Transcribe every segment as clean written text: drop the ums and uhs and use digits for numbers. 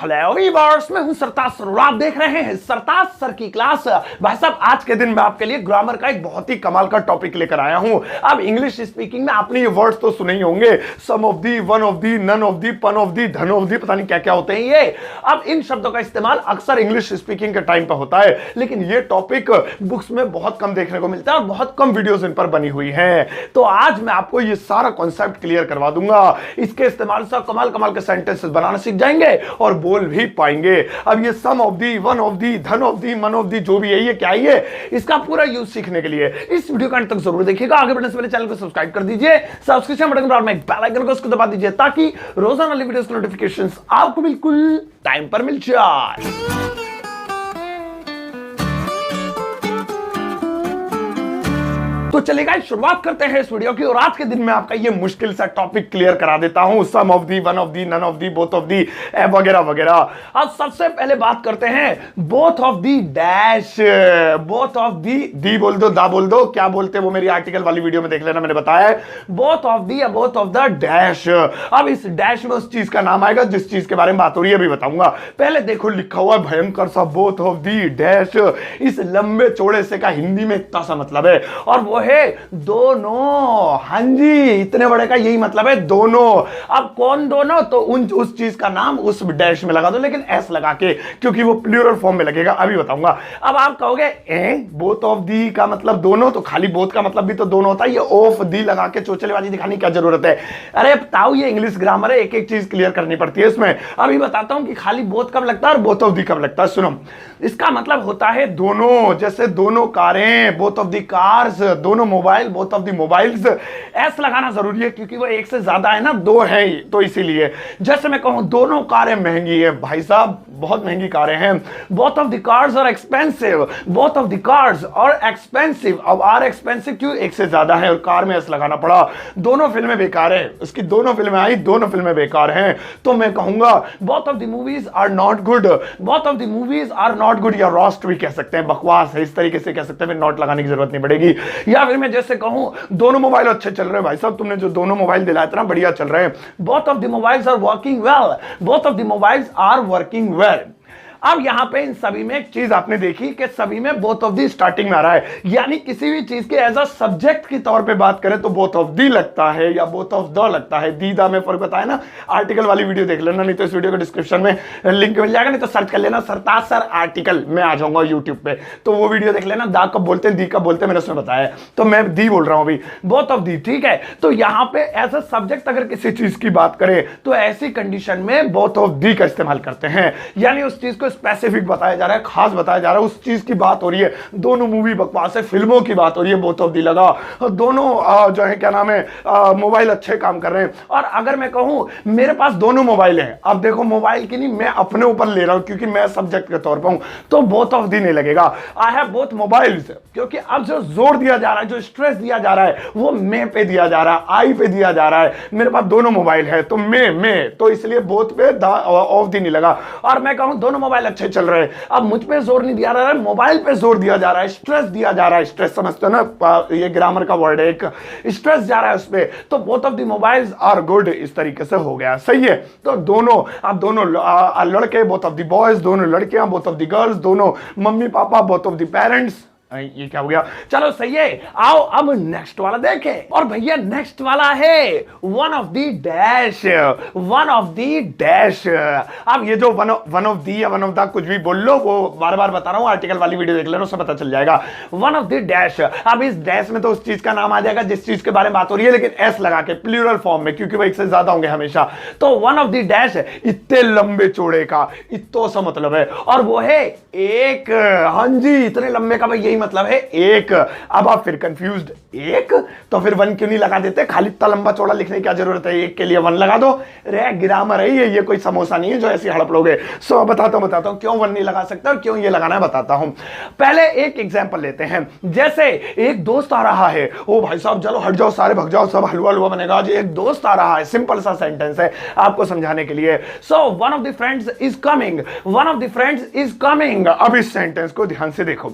Hello viewers, मैं हूं सरताज sir और आप देख रहे हैं सरताज सर की क्लास। भाई साहब, आज के दिन मैं आपके लिए ग्रामर का एक बहुत ही कमाल का टॉपिक लेकर आया हूं। अब इंग्लिश स्पीकिंग में आपने ये वर्ड्स तो सुने ही होंगे, some of the, one of the, none of the, पन ऑफ दी, धन ऑफ दी, पता नहीं क्या क्या होते हैं ये। अब इन शब्दों का इस्तेमाल अक्सर इंग्लिश स्पीकिंग के टाइम पर होता है, लेकिन ये टॉपिक बुक्स में बहुत कम देखने को मिलता है और बहुत कम वीडियोस इन पर बनी हुई है। तो आज मैं आपको ये सारा कॉन्सेप्ट क्लियर करवा दूंगा। इसके इस्तेमाल से कमाल कमाल के सेंटेंसेस बनाना सीख जाएंगे और बोल भी पाएंगे। अब ये some of the, one of the, धन ऑफ दी, मन ऑफ दी, जो भी है ये क्या है, ये इसका पूरा यूज सीखने के लिए इस वीडियो का अंत तक जरूर देखिएगा। आगे बढ़ने से पहले चैनल को सब्सक्राइब कर दीजिए, सब्सक्रिप्शन बटन पर में बेल आइकन को उसको दबा दीजिए ताकि रोजाना वाली वीडियोस की नोटिफिकेशंस आपको बिल्कुल टाइम पर मिल जाए। तो चलेगा, शुरुआत करते हैं इस वीडियो की और आज के दिन में आपका ये मुश्किल सा टॉपिक क्लियर करा देता हूं, some of the, one of the, none of the, both of the, वगैरह वगैरह। अब सबसे पहले बात करते हैं both of the dash. Both of the बोल दो, दा बोल दो, क्या बोलते हैं वो मेरी आर्टिकल वाली वीडियो में देख लेना, मैंने बताया है। बोथ ऑफ दी या बोथ ऑफ द डैश। अब इस डैश में उस चीज का नाम आएगा जिस चीज के बारे में बात हो रही है, अभी बताऊंगा। पहले देखो लिखा हुआ है भयंकर सा, बोथ ऑफ दी डैश। इस लंबे चौड़े से का हिंदी में इतना सा मतलब है और वो है दोनों। हाँ जी, इतने बड़े का यही मतलब है, दोनों। अब कौन दोनों? तो उस चीज का नाम उस डैश में लगा दो, लेकिन एस लगा के, क्योंकि वो प्लूरल फॉर्म में लगेगा, अभी बताऊंगा। अब आप कहोगे बोथ ऑफ दी का मतलब दोनों, तो खाली बोथ का मतलब भी तो दोनों होता है, ये ऑफ दी लगा के चोचलेबाजी दिखाने की क्या जरूरत है? अरे बताओ, ये इंग्लिश ग्रामर है, एक एक चीज क्लियर करनी पड़ती है इसमें। अभी बताता हूं कि खाली बोथ कब लगता है और बोथ ऑफ दी कब लगता है। सुनो, इसका मतलब होता है दोनों, जैसे दोनों कारें, बोथ ऑफ दी कार्स, दोनों mobile, both of the mobiles. S लगाना जरूरी है क्योंकि वो एक से ज्यादा है ना, दो है तो इसीलिए। जैसे मैं कहूं दोनों कारें महंगी है, भाई साहब बहुत महंगी कारें हैं। Both of the cars are expensive, both of the cars are expensive. अब आर एक्सपेंसिव क्यों? एक से ज्यादा है और कार में एस लगाना पड़ा। दोनों फिल्में बेकार है, उसकी दोनों फिल्में आई, दोनों फिल्में बेकार हैं, तो मैं कहूंगा both of the movies are not good. Both of the movies are not good, या रोस्ट भी कह सकते हैं, बकवास है, इस तरीके से कह सकते हैं, फिर नॉट लगाने की जरूरत नहीं पड़ेगी। या फिर मैं जैसे कहूं दोनों मोबाइल अच्छे चल रहे हैं, भाई साहब तुमने जो दोनों मोबाइल दिलाया इतना बढ़िया चल रहे हैं। Both of the mobiles are working well, both of the mobiles are working well. अब यहां पे इन सभी में एक चीज आपने देखी कि सभी में बोथ ऑफ दी स्टार्टिंग में आ रहा है, यानी किसी भी चीज के एज अ सब्जेक्ट की तौर पे बात करें तो बोथ ऑफ दी लगता है या बोथ ऑफ द लगता है। दी दा में फर्क बताया ना, आर्टिकल वाली वीडियो देख लेना, नहीं तो इस वीडियो के डिस्क्रिप्शन में लिंक मिल जाएगा, नहीं तो सर्च कर लेना सरताज सर आर्टिकल, मैं आ जाऊंगा यूट्यूब पे, तो वो वीडियो देख लेना। दा कब बोलते हैं, दी कब बोलते हैं, मैंने उसमें बताया, तो मैं दी बोल रहा हूं अभी, बोथ ऑफ दी, ठीक है। तो यहां पे एज अ सब्जेक्ट अगर किसी चीज की बात करें तो ऐसी कंडीशन में बोथ ऑफ दी का इस्तेमाल करते हैं, यानी उस चीज को स्पेसिफिक बताया जा रहा है, खास बताया जा रहा है, उस चीज की बात हो रही है। दोनों मूवी बकवास है, फिल्मों की बात हो रही है, बोथ ऑफ दी लगा। दोनों जो है क्या नाम है, मोबाइल अच्छे काम कर रहे हैं। और अगर मैं कहूं मेरे पास दोनों मोबाइल हैं, अब देखो मोबाइल की नहीं, मैं अपने ऊपर ले रहा हूं क्योंकि मैं सब्जेक्ट के तौर पर हूं, तो बोथ ऑफ दी नहीं लगेगा। आई हैव बोथ मोबाइल्स, क्योंकि अब जो जोर दिया जा रहा है, जो स्ट्रेस दिया जा रहा है, वो मैं पे दिया जा रहा है, आई पे दिया जा रहा है। मेरे पास दोनों मोबाइल है तो मैं, तो इसलिए बोथ पे ऑफ दी नहीं लगा। और मैं कहूं दोनों मोबाइल अच्छे चल रहे हैं, अब मुझ पे जोर नहीं दिया जा रहा है, मोबाइल पे जोर दिया जा रहा है, स्ट्रेस दिया जा रहा है। स्ट्रेस समझते हो ना, ये ग्रामर का वर्ड है, एक स्ट्रेस जा रहा है उस पे, तो both of the mobiles are good, इस तरीके से हो गया, सही है। तो दोनों, अब दोनों लड़के, बोथ ऑफ द बॉयज, दोनों लड़कियां, बोथ ऑफ द गर्ल्स, दोनों mummy papa, both of the parents. ये क्या हो गया? चलो सही है, आओ अब नेक्स्ट वाला देखें। और भैया नेक्स्ट वाला है one of the dash, one of the dash. अब ये जो वन ऑफ दी या वन ऑफ द कुछ भी बोल लो, वो बार बार बता रहा हूं, आर्टिकल वाली वीडियो देख लेना, उससे पता चल जाएगा। वन ऑफ दी डैश, अब इस डैश में तो उस चीज का नाम आ जाएगा जिस चीज के बारे में बात हो रही है, लेकिन एस लगा के प्लूरल फॉर्म में, क्योंकि वो एक से ज्यादा होंगे हमेशा। तो वन ऑफ दी डैश इतने लंबे चौड़े का, इतो सा मतलब है, और वो है एक। हाँ जी, इतने लंबे का भाई यही मतलब है, एक। अब आप फिर कंफ्यूज्ड, एक तो फिर वन क्यों नहीं लगा देते? खाली इतना लंबा चौड़ा लिखने की क्या जरूरत है, एक के लिए वन लगा दो। रे ग्रामर है ये कोई समोसा नहीं है जो ऐसे हड़प लोगे। सो बताता हूं क्यों वन नहीं लगा सकता और क्यों ये लगाना है, बताता हूं। पहले एक एग्जांपल लेते हैं, जैसे एक दोस्त आ रहा है, ओ भाई साहब चलो हट जाओ, सारे भग जाओ, सब हलवा हलवा बनेगा, आज एक दोस्त आ रहा है। सिंपल सा सेंटेंस है आपको समझाने के लिए। So one of the friends is coming, one of the friends is coming. अब इस सेंटेंस को ध्यान से देखो,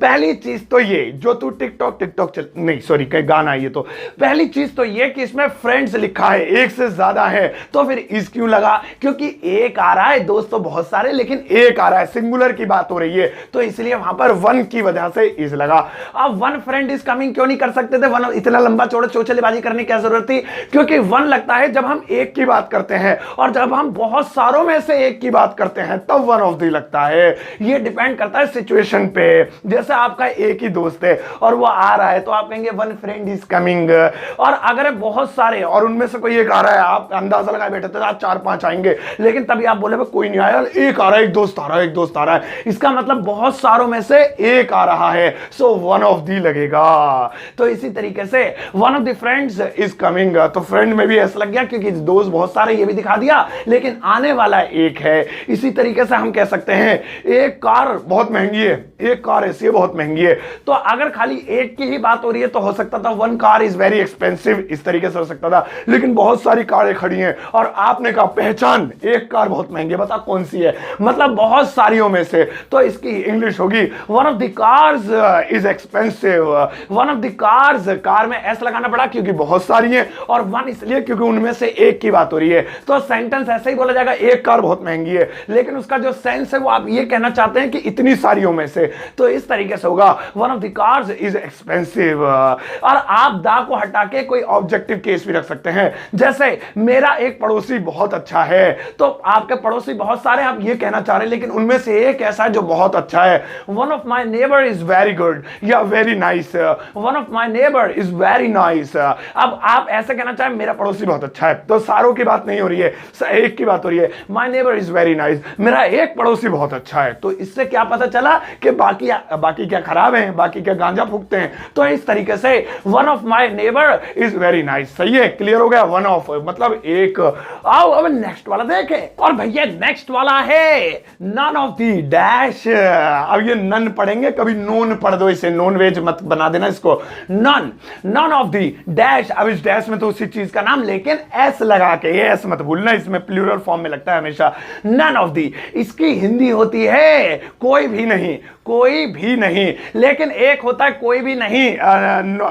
पहली पहली चीज तो ये, जो तू टिकटॉक टिकटॉक चल नहीं सॉरी कहीं गाना है ये, तो पहली चीज तो ये कि इसमें फ्रेंड्स लिखा है, एक से ज्यादा है, तो फिर इस क्यों लगा? क्योंकि एक आ रहा है, दोस्त तो बहुत सारे लेकिन एक आ रहा है, सिंगुलर की बात हो रही है, तो इसलिए वहां पर वन की वजह से इस लगा। अब वन फ्रेंड इज कमिंग क्यों नहीं कर सकते थे? वन इतना लंबा चौड़ा चोचलेबाजी करने की क्या जरूरत थी? क्योंकि वन लगता है जब हम एक की बात करते हैं, और जब हम बहुत सारों में से एक की बात करते हैं तब वन ऑफ दी लगता है। ये डिपेंड करता है सिचुएशन पे। जैसे आपका एक ही दोस्त है और वो आ रहा है तो आप कहेंगे वन फ्रेंड इज कमिंग, और अगर बहुत सारे और उनमें से कोई एक आ रहा है, आप अंदाजा लगाए बैठे थे आप 4-5 आएंगे, लेकिन तभी आप बोले कोई नहीं आया, एक आ रहा है, एक दोस्त आ रहा है, एक दोस्त आ रहा है, इसका मतलब बहुत सारों में से एक आ रहा है, सो वन ऑफ दी लगेगा। तो इसी तरीके से one of the friends is coming, तो फ्रेंड में भी ऐसा लग गया क्योंकि दोस्त बहुत सारे ये भी दिखा दिया, लेकिन आने वाला एक है। इसी तरीके से हम कह सकते हैं एक कार बहुत महंगी है, एक कार ऐसी है बहुत महंगी है, तो अगर खाली एक की ही बात हो रही है तो हो सकता था one car is very expensive, इस तरीके से हो सकता था, लेकिन बहुत सारी कारें खड़ी हैं और आपने कहा पहचान एक कार बहुत महंगी है, बता कौन सी है, मतलब बहुत सारियों में से, तो इसकी इंग्लिश होगी one of the cars is expensive. One of the cars, car में एस लगाना पड़ा क्योंकि बहुत सारी हैं, और वन इसलिए क्योंकि उनमें से एक की बात हो रही है, तो सेंटेंस ऐसे ही बोला जाएगा एक कार बहुत महंगी है, लेकिन उसका जो सेंस है वो आप ये कहना चाहते हैं कि इतनी सारियों में से, तो इस तरीके से होगा one of the cars is expensive. और आप दा को हटा के कोई ऑब्जेक्टिव केस भी रख सकते हैं, जैसे मेरा एक पड़ोसी बहुत अच्छा है, तो आपके पड़ोसी बहुत सारे, आप ये कहना चाह रहे हैं लेकिन उनमें से एक ऐसा है जो बहुत अच्छा है, one of my neighbour is very good या very nice, one of my neighbour is very nice. अब आप ऐसे कहना चाहें मेरा पड़ोसी बहुत अच्छा है, तो सारों की बात नहीं हो रही है, एक की बात हो रही है, माई नेबर इज वेरी नाइस, मेरा एक पड़ोसी बहुत अच्छा है, तो इससे क्या पता चला कि बाकी क्या खराब है, बाकी क्या गांजा फूकते हैं, तो इस तरीके से one of my neighbour is very nice. सही है, क्लियर हो गया, वन ऑफ मतलब एक। आओ अब नेक्स्ट वाला देखें, और भैया नेक्स्ट वाला है नन ऑफ दी डैश। अब ये नन पढ़ेंगे, कभी नोन पढ़ दो, इसे नॉन वेज मत बना देना इसको, नन ऑफ दी डैश। अब इस डैश में तो उसी चीज का नाम, लेकिन एस लगा के, ये एस मत भूलना, इसमें प्लूरल फॉर्म में लगता है हमेशा, नन ऑफ दी। इसकी हिंदी होती है कोई भी नहीं, कोई भी नहीं, लेकिन एक होता है कोई भी नहीं,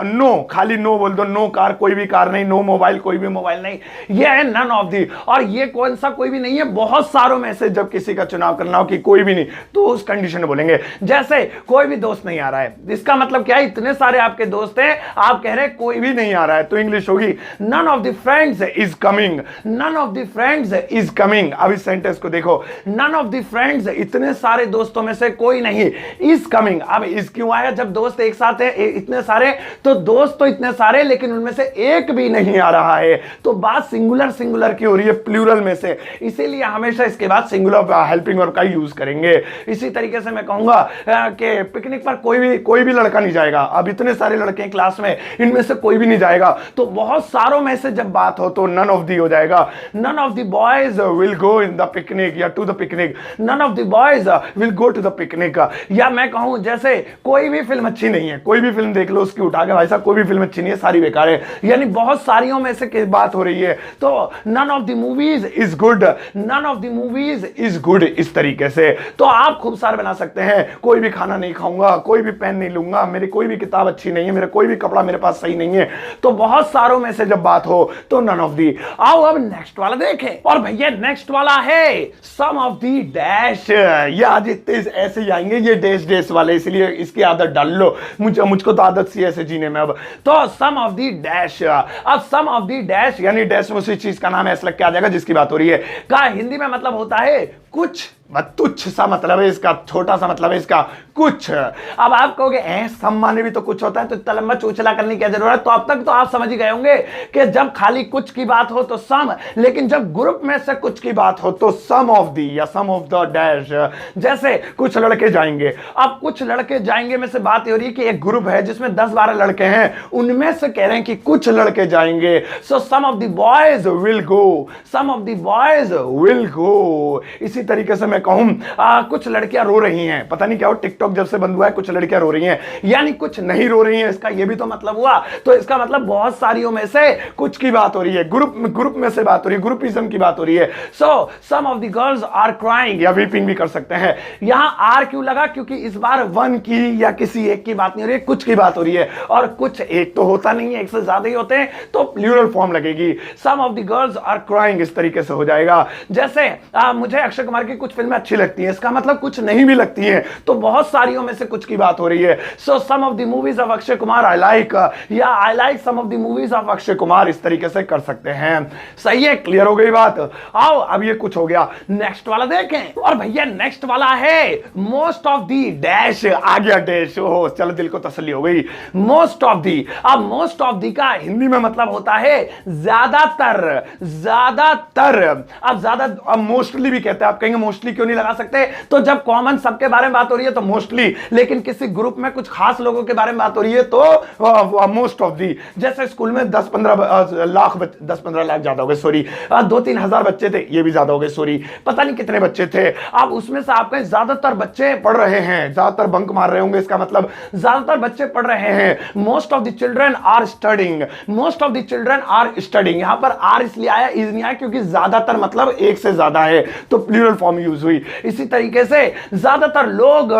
नो, खाली नो बोल दो, नो कार कोई भी कार नहीं, नो मोबाइल कोई भी मोबाइल नहीं, ये है नन ऑफ दी। और ये कौन सा कोई भी नहीं है? बहुत सारों में से जब किसी का चुनाव करना हो कि कोई भी नहीं, तो उस कंडीशन में बोलेंगे, जैसे कोई भी दोस्त नहीं आ रहा है, इसका मतलब क्या है? इतने सारे आपके दोस्त हैं, आप कह रहे हैं कोई भी नहीं आ रहा है, तो इंग्लिश होगी none of the friends is coming, none of the friends is coming. अब इस सेंटेंस को देखो, नन ऑफ द फ्रेंड्स, इतने सारे दोस्तों में से कोई नहीं, इज कमिंग। अब इज क्यों आया? जब दोस्त एक साथ है इतने सारे, तो दोस्त तो इतने सारे लेकिन उनमें से एक भी नहीं आ रहा है, तो बात सिंगुलर सिंगुलर की हो रही है, प्लूरल में से, इसीलिए हमेशा इसके बाद सिंगुलर हेल्पिंग वर्ब का यूज करेंगे। इसी तरीके से मैं कहूंगा कि पिकनिक पर कोई भी लड़का नहीं जाएगा, अब इतने सारे लड़के हैं क्लास में, इनमें से कोई भी नहीं जाएगा, तो बहुत सारों में से जब बात हो तो नन ऑफ दी हो जाएगा, none of the boys will go in the picnic या to the picnic, none of the boys will go to the picnic. या मैं कहूं जैसे कोई भी फिल्म अच्छी नहीं है, कोई भी फिल्म देख लो उसकी उठा के, भाई साहब कोई भी फिल्म अच्छी नहीं है, सारी बेकार है, यानी बहुत सारियों में से बात हो रही है, तो none of the movies is good, none of the movies is good, इस तरीके से। तो आप खूब सारे बना सकते हैं, कोई भी खाना नहीं खाऊंगा, कोई भी पेन नहीं लूंगा, मेरी कोई भी किताब अच्छी नहीं है, मेरा कोई भी कपड़ा मेरे पास सही नहीं है, तो बहुत सारों में से जब बात हो तो नन ऑफ दी। आओ अब नेक्स्ट वाला देखें, और भैया नेक्स्ट वाला है सम ऑफ दी डैश। ये आज इतने ऐसे ही आएंगे ये डैश डैश वाले, इसलिए इसकी आदत डाल लो, मुझको तो आदत सी ऐसे जीने में। अब तो सम ऑफ दी डैश, अब सम ऑफ दी डैश यानी डैश में उसी चीज का नाम ऐसा लग के आ जाएगा जिसकी बात हो रही है, का हिंदी में मतलब होता है कुछ, तुच्छ सा मतलब है इसका, छोटा सा मतलब है इसका कुछ। अब आप कहोगे सम माने भी तो कुछ होता है, तो इतना लंबा चोचला करने की क्या जरूरत है? तो अब तक तो आप समझ ही गए होंगे कि जब खाली कुछ की बात हो तो सम, लेकिन जब ग्रुप में से कुछ की बात हो तो सम ऑफ दी या सम ऑफ द डैश। जैसे कुछ लड़के जाएंगे, अब कुछ लड़के जाएंगे में से बात हो रही है कि एक ग्रुप है जिसमें 10-12 लड़के हैं, उनमें से कह रहे हैं कि कुछ लड़के जाएंगे, so some of the boys will go, some of the boys will go. इसी तरीके से मैं मैं कहूं कुछ लड़कियां रो रही हैं, पता नहीं क्या हो, टिकटॉक जब से बंद हुआ है कुछ लड़कियां रो रही हैं, यानी कुछ नहीं रो रही हैं, इसका ये भी तो मतलब हुआ। तो इसका मतलब बहुत सारियों में से कुछ की बात हो रही है, ग्रुप में से बात हो रही है, ग्रुपिज्म की बात हो रही है। So some of the girls are crying, या वीपिंग भी कर सकते हैं। यहां आर क्यों लगा? क्योंकि इस बार वन की या किसी एक की बात नहीं हो रही है, कुछ की बात हो रही है, और कुछ एक तो होता नहीं है, एक से ज्यादा ही होते हैं, तो प्लूरल फॉर्म लगेगी। Some of the girls are crying इस तरीके से हो जाएगा। जैसे मुझे अक्षय कुमार की कुछ फिल्में अच्छी लगती हैं, इसका मतलब कुछ नहीं भी लगती हैं, तो बहुत सारियों में से कुछ की बात हो रही है। So some of the movies of Akshay Kumar I like, या I like some of the movies of Akshay Kumar, इस तरीके से कर सकते हैं। सही है, क्लियर हो गई बात। आओ अब ये कुछ हो गया, नेक्स्ट वाला देखें। और भैया नेक्स्ट वाला है मोस्ट ऑफ द डैश, आ गया डैश, ओह चलो दिल को तसल्ली हो गई। मोस्ट ऑफ दी, अब मोस्ट ऑफ दी का हिंदी में मतलब होता है ज्यादातर, ज्यादातर। अब ज्यादा, अब मोस्टली भी कहते हैं, आप कहेंगे मोस्टली क्यों नहीं लगा सकते? तो जब कॉमन सबके बारे में बात हो रही है तो मोस्टली, लेकिन किसी ग्रुप में कुछ खास लोगों के बारे में बात हो रही है तो मोस्ट ऑफ दी। जैसे स्कूल में 10-15 लाख, 10-15 लाख ज्यादा हो गए, सॉरी 2-3 हजार बच्चे थे, ये भी ज्यादा हो गए, सॉरी पता नहीं कितने बच्चे थे। अब उसमें से आपके ज्यादातर बच्चे पढ़ रहे हैं, ज्यादातर बंक मार रहे होंगे, इसका मतलब ज्यादातर बच्चे पढ़ रहे हैं। Most of the children are studying, most of the children are studying. यहां पर आर इसलिए आया, इज नहीं आया, क्योंकि ज्यादातर मतलब एक से ज्यादा है, तो प्लूरल फॉर्म यूज हुई। इसी तरीके से ज्यादातर लोग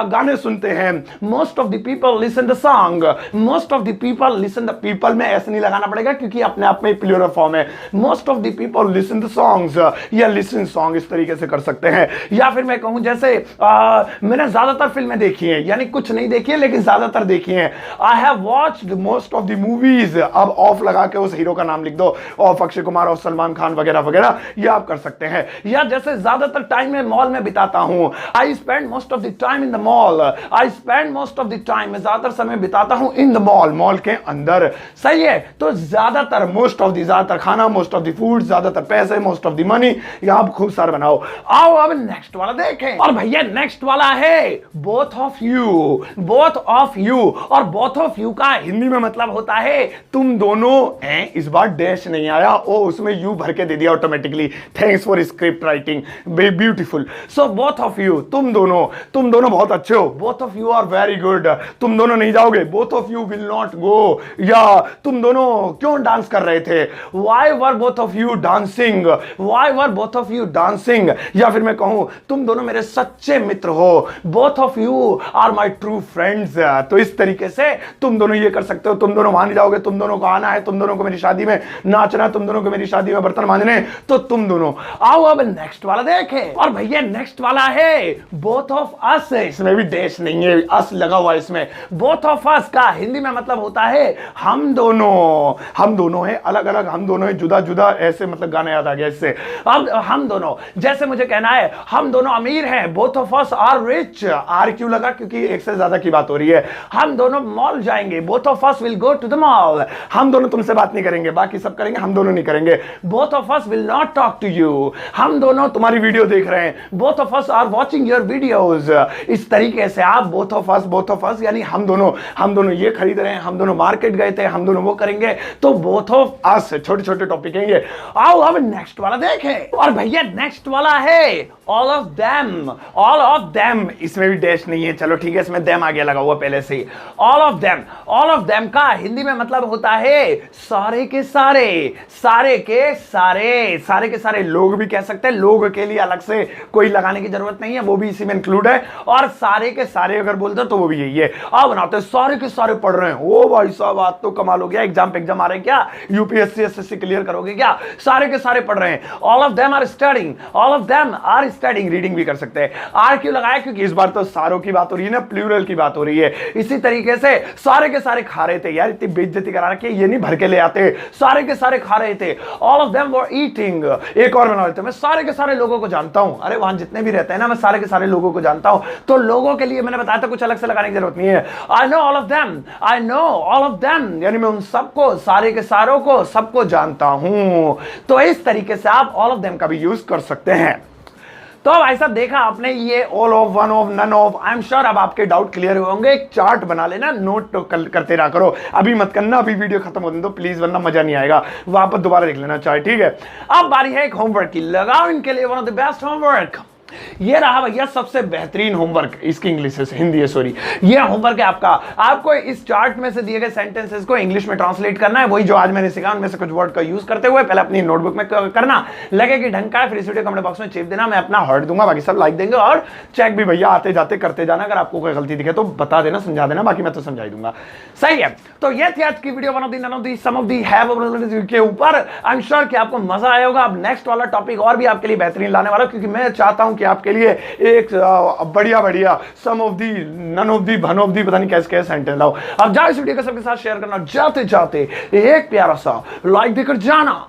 गाने सुनते हैं, most of the people listen the song, most of the people listen the, people में ऐसे नहीं लगाना पड़ेगा क्योंकि अपने आप में प्लूरल फॉर्म है। Most of the people listen the songs, या लिसन सॉन्ग, इस तरीके से कर सकते हैं। या फिर मैं कहूं जैसे मैंने ज्यादातर फिल्में देखी हैं, यानी कुछ नहीं देखी है लेकिन ज्यादातर देखी हैं। I have watched most of the movies, अब ऑफ लगा के उस हीरो का नाम लिख दो, ऑफ अक्षय कुमार, ऑफ सलमान खान वगैरह वगैरह, ये आप कर सकते हैं। या जैसे ज्यादातर टाइम मैं मॉल में बिताता हूं, I spend most of the time in the mall, I spend most of the time, मैं ज्यादातर समय बिताता हूं इन द मॉल, मॉल के अंदर। सही है, तो ज्यादातर, मोस्ट ऑफ द, ज्यादातर खाना, मोस्ट ऑफ द फूड, ज्यादातर पैसे, मोस्ट ऑफ द मनी, यहां खूब सारे बनाओ। आओ अब नेक्स्ट वाला देखें। और भैया नेक्स्ट वाला है both of you, both of you. और बोथ ऑफ यू का हिंदी में मतलब होता है तुम दोनों। इस बार डैश नहीं आया, ओ उसमें यू भर के दे दिया automatically. Thanks for script writing, beautiful. So both of you, तुम दोनों बहुत अच्छे हो, both of you are very good. तुम दोनों नहीं जाओगे, both of you will not go. या तुम दोनों क्यों डांस कर रहे थे, why were both of you dancing, why were both of you dancing. या फिर मैं कहूं तुम दोनों मेरे सच्चे मित्र हो, both of you are my true friends. तो इस तरीके से तुम दोनों ये कर सकते हो, तुम दोनों वहां नहीं जाओगे, तुम दोनों को आना है, तुम दोनों को मेरी शादी में नाचना है, तुम दोनों को मेरी शादी में बर्तन मांजने, तो तुम दोनों। आओ अब नेक्स्ट वाला देखें। और भैया नेक्स्ट वाला है बोथ ऑफ अस, इसमें भी डैश नहीं है, अस लगा हुआ इसमें। बोथ ऑफ अस का हिंदी में मतलब होता है हम दोनों है अलग अलग, हम दोनों है जुदा जुदा, ऐसे मतलब गाना याद आ गया इससे। अब हम दोनों, जैसे मुझे कहना है हम दोनों अमीर हैं, both of us are rich. Are क्यों लगा? क्योंकि एक से ज्यादा की बात हो रही है। हम दोनों मॉल जाएंगे, both of us will go to the mall. हम दोनों तुमसे बात नहीं करेंगे, बाकी सब करेंगे, हम दोनों नहीं करेंगे। Both of us will not talk to you, हम दोनों तुम्हारी वीडियो देख रहे हैं, both of us are watching your videos. इस तरीके से आप बोथ ऑफ अस यानी हम दोनों ये खरीद रहे हैं, हम दोनों मार्केट गए थे, हम दोनों वो करेंगे, तो बोथ ऑफ अस। छोटे छोटे टॉपिक हैं ये। आओ अब नेक्स्ट वाला देखें। और भैया नेक्स्ट वाला है all of them, all of them, इसमें भी डैश नहीं है, चलो ठीक है, इसमें देम आ गया लगा हुआ पहले से। All of them, all of them का हिंदी में मतलब होता है सारे के सारे, सारे के सारे, सारे के सारे। लोग भी कह सकते हैं, लोग के लिए अलग से कोई लगाने की जरूरत नहीं है, वो भी इसी में इंक्लूड है। और सारे के सारे अगर बोलते तो वो भी यही है। अब बनाते हैं सारे के सारे पढ़ रहे हैं, ओ भाई साहब आज तो कमाल हो गया, एग्जाम आ रहे हैं क्या, यूपीएससी एसएससी क्लियर करोगे क्या? सारे के सारे पढ़ रहे हैं। All of them are studying, all of them are studying, reading भी कर सकते हैं। आर क्यों लगाया? क्योंकि इस बार तो सारों की बात हो रही है ना, प्लूरल की बात हो रही है। इसी तरीके से सारे के सारे खा रहे थे, यार इतनी बेइज्जती करा रखी है, ये नहीं भर के ले आते, सारे के सारे खा रहे थे। All of them were eating. एक और बना लेते हैं, मैं सारे के सारे लोगों को जानता हूं, अरे वहां जितने भी रहते हैं ना, मैं सारे के सारे लोगों को जानता हूं। तो लोगों के लिए मैंने बताया था कुछ अलग से लगाने की जरूरत नहीं है। I know all of them, I know all of them, यानी मैं उन सबको, सारे के सारों को, सबको जानता हूं। तो इस तरीके से आप ऑल ऑफ देम का भी यूज कर सकते हैं। तो अब ऐसा देखा आपने, ये all of, one of, none of. I am sure अब आपके डाउट क्लियर होंगे। एक चार्ट बना लेना, नोट तो करते रहा करो, अभी मत करना, अभी वीडियो खत्म होने दो प्लीज, वरना मजा नहीं आएगा। वापस दोबारा देख लेना चाहे, ठीक है। अब बारी है एक होमवर्क की, लगाओ इनके लिए one of the best homework. ये रहा भैया सबसे बेहतरीन होमवर्क, इसकी इंग्लिश है, हिंदी है सॉरी, ये होमवर्क है आपका। आपको इस चार्ट में से दिए गए सेंटेंसेस को इंग्लिश में ट्रांसलेट करना है, वही जो आज मैंने सिखाया उनमें से कुछ वर्ड का यूज करते हुए पहले अपनी नोटबुक में करना, लगे कि ढंग का है फिर इस वीडियो कमेंट बॉक्स में चिप देना, मैं अपना हार्ट दूंगा, बाकी सब लाइक देंगे और चेक भी भैया आते जाते करते जाना, अगर आपको कोई गलती दिखे तो बता देना, समझा देना, बाकी मैं तो समझा ही दूंगा। सही है, तो ये थी आज की video one of the none of the some of the have के ऊपर। आई एम श्योर कि आपको मजा आया होगा। अब नेक्स्ट वाला टॉपिक और भी आपके लिए बेहतरीन लाने वाला हूं, क्योंकि मैं चाहता हूं कि आपके लिए एक बढ़िया बढ़िया some of the none of the one of the पता नहीं कैसे कैसे सेंटेंस लाओ। अब जाओ इस वीडियो को सबके साथ शेयर करना, जाते जाते एक प्यारा सा लाइक देकर जाना।